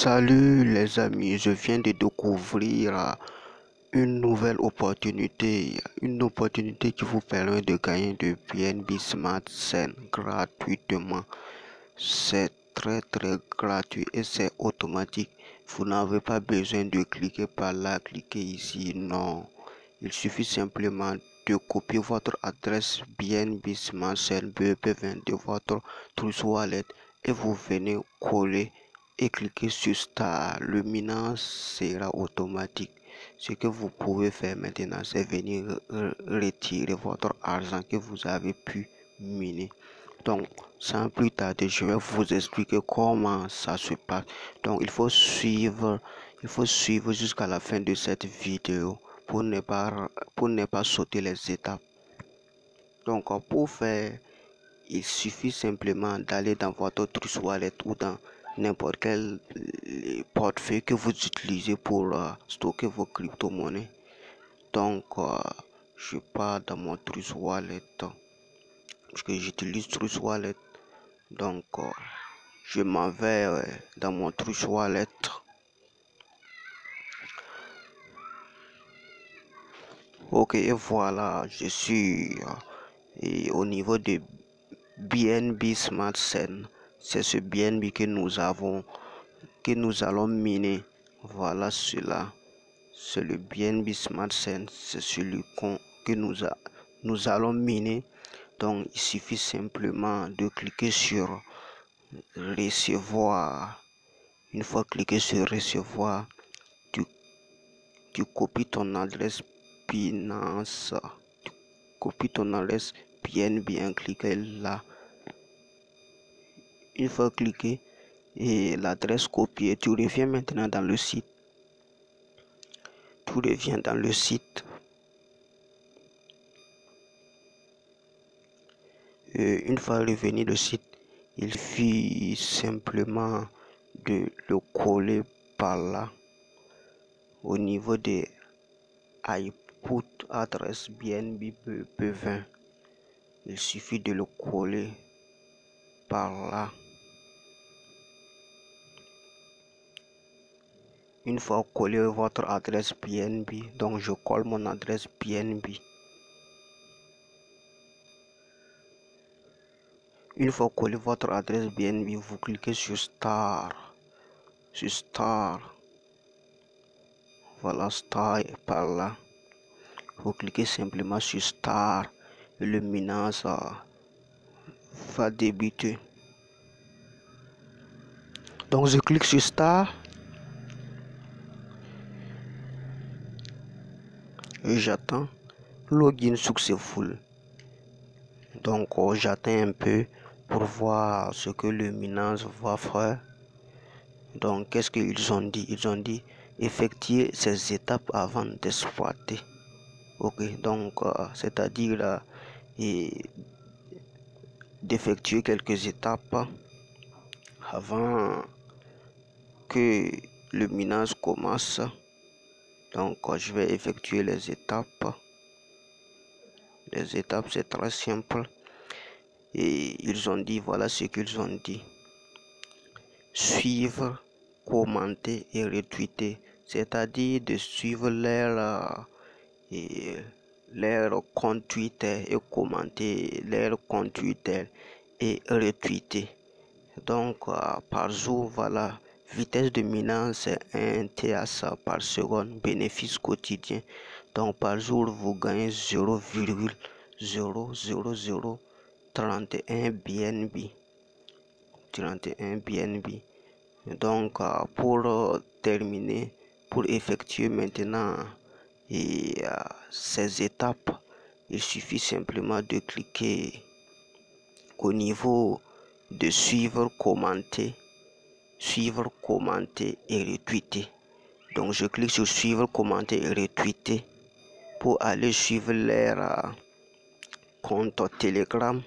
Salut les amis, je viens de découvrir une nouvelle opportunité qui vous permet de gagner de BNB Smart Chain gratuitement. C'est très gratuit et c'est automatique. Vous n'avez pas besoin de cliquer par là, cliquer ici, non. Il suffit simplement de copier votre adresse BNB Smart Chain BEP20 de votre Trust Wallet et vous venez coller et cliquer sur Start. Le minage sera automatique. Ce que vous pouvez faire maintenant, c'est venir retirer votre argent que vous avez pu miner. Donc, sans plus tarder, je vais vous expliquer comment ça se passe. Donc, il faut suivre jusqu'à la fin de cette vidéo pour ne pas sauter les étapes. Donc, pour faire, il suffit simplement d'aller dans votre Trust Wallet ou dans n'importe quel portefeuille que vous utilisez pour stocker vos crypto-monnaies. Donc, je pars dans mon Trust Wallet parce que j'utilise Trust Wallet. Donc, je m'en vais dans mon Trust Wallet. Ok, et voilà, je suis au niveau de BNB Smart Chain. C'est ce BNB que nous allons miner. Voilà cela. C'est le BNB Smart Chain. C'est celui que nous allons miner. Donc, il suffit simplement de cliquer sur recevoir. Une fois cliqué sur recevoir, tu copies ton adresse Binance. Tu copies ton adresse bien cliqué là. Une fois cliqué et l'adresse copiée, tu reviens maintenant dans le site. Tu reviens dans le site. Une fois revenu le site, il suffit simplement de le coller par là au niveau des iPut adresse BNB P20. Il suffit de le coller par là. Une fois collé votre adresse BNB, donc je colle mon adresse BNB. Une fois collé votre adresse BNB, vous cliquez sur Start. Sur Start. Voilà, Start par là. Vous cliquez simplement sur Start et le minage va débuter. Donc je clique sur Start et j'attends. Login successful. Donc j'attends un peu pour voir ce que le minage va faire. Donc qu'est-ce qu'ils ont dit? Ils ont dit effectuer ces étapes avant d'exploiter. Ok, donc c'est-à-dire d'effectuer quelques étapes avant que le minage commence. Donc je vais effectuer les étapes. Les étapes, c'est très simple. Et ils ont dit, voilà ce qu'ils ont dit. Suivre, commenter et retweeter. C'est-à-dire de suivre leur compte Twitter et commenter leur compte Twitter et retweeter. Donc, par jour, voilà. Vitesse de minage, c'est 1 TH par seconde. Bénéfice quotidien. Donc, par jour, vous gagnez 0,00031 BNB. 31 BNB. Donc, pour terminer, pour effectuer maintenant ces étapes, il suffit simplement de cliquer au niveau de suivre, commenter et retweeter. Donc je clique sur suivre, commenter et retweeter pour aller suivre leur compte Telegram.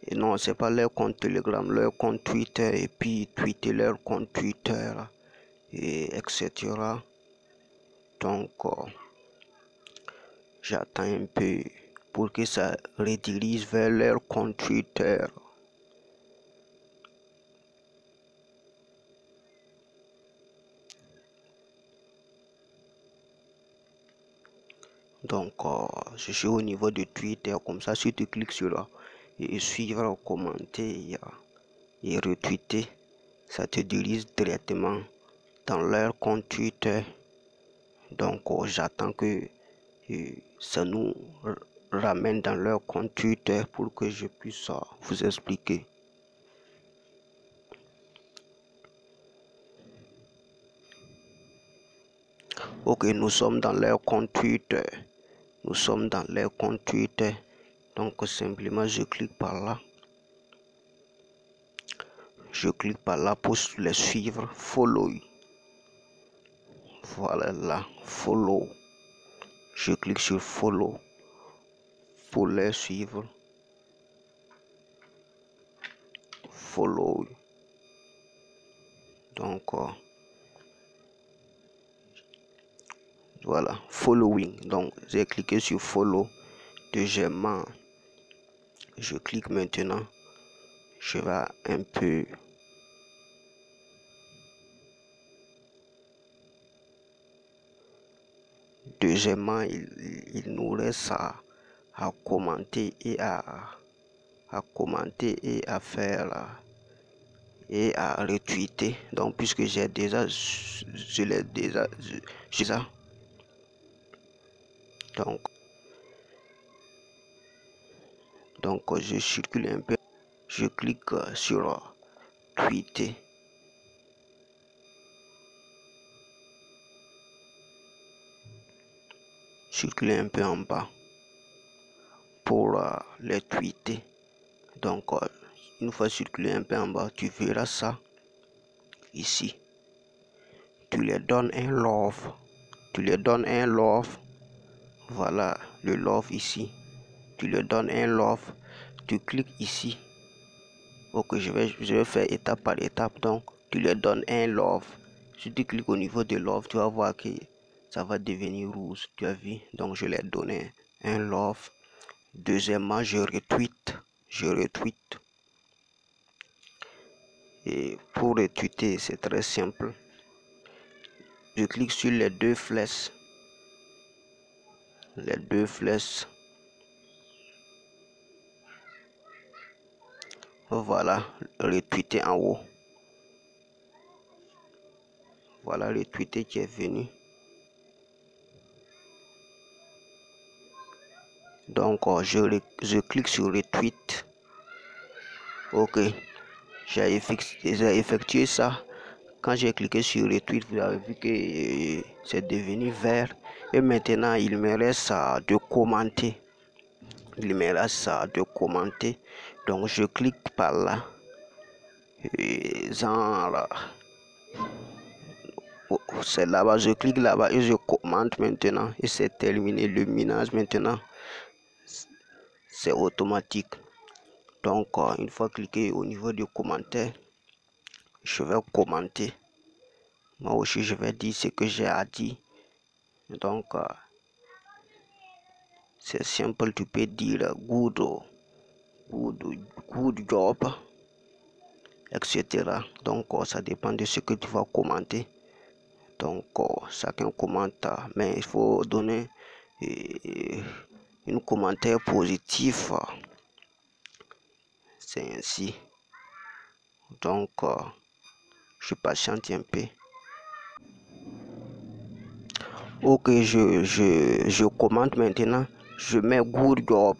Et non, c'est pas leur compte Telegram, leur compte Twitter, et puis tweeter leur compte Twitter et etc. Donc j'attends un peu pour que ça redirige vers leur compte Twitter. Donc, je suis au niveau de Twitter. Comme ça, si tu cliques sur suivre, commenter et retweeter, ça te dirige directement dans leur compte Twitter. Donc, j'attends que ça nous ramène dans leur compte Twitter pour que je puisse vous expliquer. Ok, nous sommes dans leur compte Twitter. Nous sommes dans leur compte Twitter. Donc, simplement, je clique par là. Je clique par là pour les suivre. Follow. Voilà là. Follow. Je clique sur follow pour les suivre. Follow. Donc, voilà. Following. Donc, j'ai cliqué sur follow. Deuxièmement, je clique maintenant. Je vais un peu. Deuxièmement, il nous reste à commenter et à commenter et à faire et à retweeter. Donc, puisque j'ai déjà, je l'ai déjà, donc je circule un peu, je clique sur tweeter. Circuler un peu en bas pour les tweeter. Donc, une fois circulé un peu en bas, tu verras ça ici. Tu les donnes un love. Tu les donnes un love. Voilà le love ici. Tu le donnes un love. Tu cliques ici. Ok, je vais faire étape par étape. Donc, tu le donnes un love. Si tu cliques au niveau de love, tu vas voir que ça va devenir rouge. Tu as vu? Donc, je l'ai donné un love. Deuxièmement, je retweet. Et pour retweeter, c'est très simple. Je clique sur les deux flèches. Voilà, retweeter en haut. Voilà, retweeter qui est venu. Donc, je clique sur retweet. Ok, j'ai effectué ça. Quand j'ai cliqué sur retweet, vous avez vu que c'est devenu vert. Et maintenant, il me reste de commenter. Donc, je clique par là. Et genre, c'est là-bas, je clique là-bas et je commente maintenant. Et c'est terminé. Le minage maintenant, c'est automatique. Donc, une fois cliqué au niveau du commentaire, je vais commenter. Moi aussi, je vais dire ce que j'ai à dire. Donc, c'est simple. Tu peux dire good job, etc. Donc, ça dépend de ce que tu vas commenter. Donc, chacun commente, mais il faut donner un commentaire positif. C'est ainsi. Donc, je patiente un peu. Ok, je commente maintenant. Je mets good job.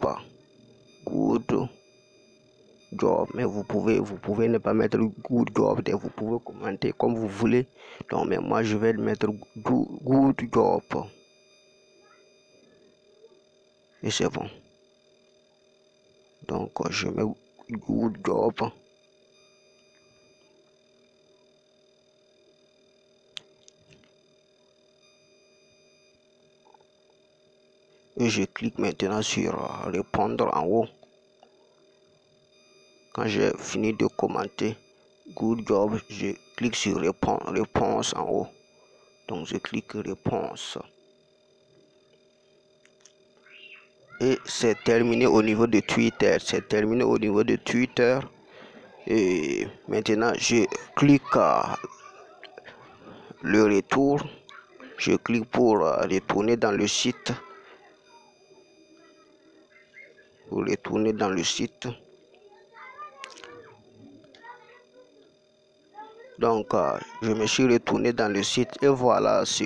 Mais vous pouvez ne pas mettre good job. Vous pouvez commenter comme vous voulez. Donc, mais moi, je vais mettre good job. Et c'est bon. Donc, je mets good job. Et je clique maintenant sur répondre en haut. Quand j'ai fini de commenter good job, je clique sur réponse en haut. Donc, je clique réponse. Et c'est terminé au niveau de Twitter. Et maintenant, je clique le retour. Je clique pour retourner dans le site. Vous retournez dans le site. Donc, je me suis retourné dans le site et voilà ce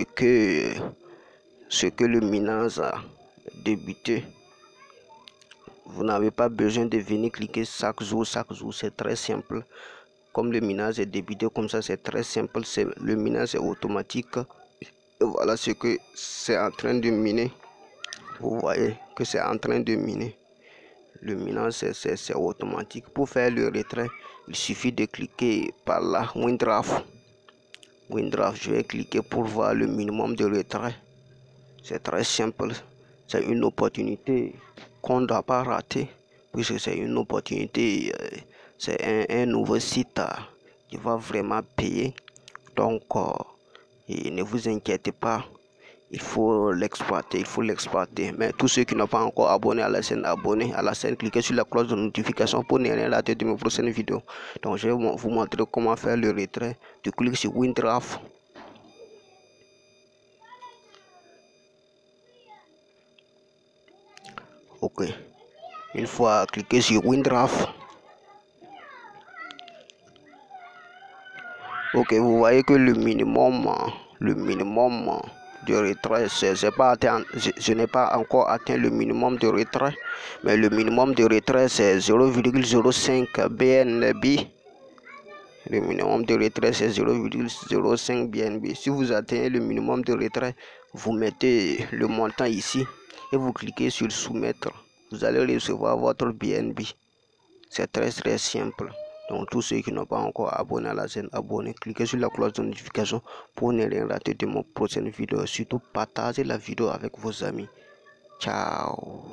que le minage a débuté. Vous n'avez pas besoin de venir cliquer chaque jour, c'est très simple. Comme le minage est débuté comme ça, c'est très simple, le minage est automatique. Et voilà ce que c'est en train de miner. Vous voyez que c'est en train de miner. Le minage c'est automatique. Pour faire le retrait, il suffit de cliquer par là, WinDraft. Je vais cliquer pour voir le minimum de retrait. C'est très simple. C'est une opportunité qu'on ne doit pas rater, puisque c'est une opportunité, c'est un nouveau site qui va vraiment payer. Donc, et ne vous inquiétez pas, il faut l'exploiter, Mais tous ceux qui n'ont pas encore abonné à la chaîne, cliquez sur la cloche de notification pour ne rien rater de mes prochaines vidéos. Donc, je vais vous montrer comment faire le retrait. Tu cliques sur WinDraft. Ok. Une fois cliqué sur WinDraft, ok, vous voyez que le minimum de retrait, je n'ai pas encore atteint le minimum de retrait, mais le minimum de retrait c'est 0,05 BNB. Le minimum de retrait c'est 0,05 BNB. Si vous atteignez le minimum de retrait, vous mettez le montant ici et vous cliquez sur soumettre. Vous allez recevoir votre BNB. C'est très simple. Donc tous ceux qui n'ont pas encore abonné à la chaîne, abonnez, cliquez sur la cloche de notification pour ne rien rater de mon prochaine vidéo. Surtout partagez la vidéo avec vos amis. Ciao.